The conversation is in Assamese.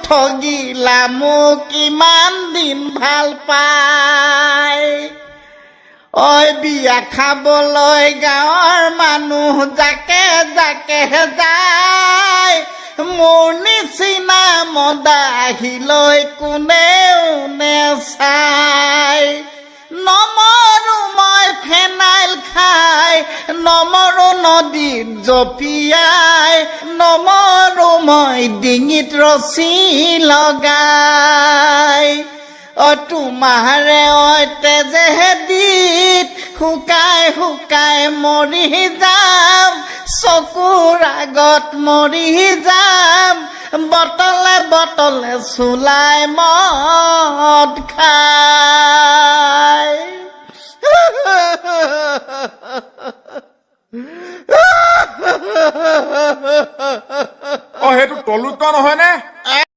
ঠগিলা মোক ইমান দিন ভাল পাই ঐ বিয়া খাবলৈ গাঁৱৰ মানুহ জাকে জাকে যায় মোৰ নিচিনা মদাহিলৈ কোনেও নেচাই নমৰো মই ফেনাইল খাই নমৰো নদীত জপিয়াই নমৰো মই ডিঙিত ৰছী লগাই তোমাৰে তেজেহে দিত শুকাই শুকাই মৰি যাম চকুৰ আগত মৰি যাম বটলে বটলে চুলাই মদ খাই সেইটো তলুত নহয় নে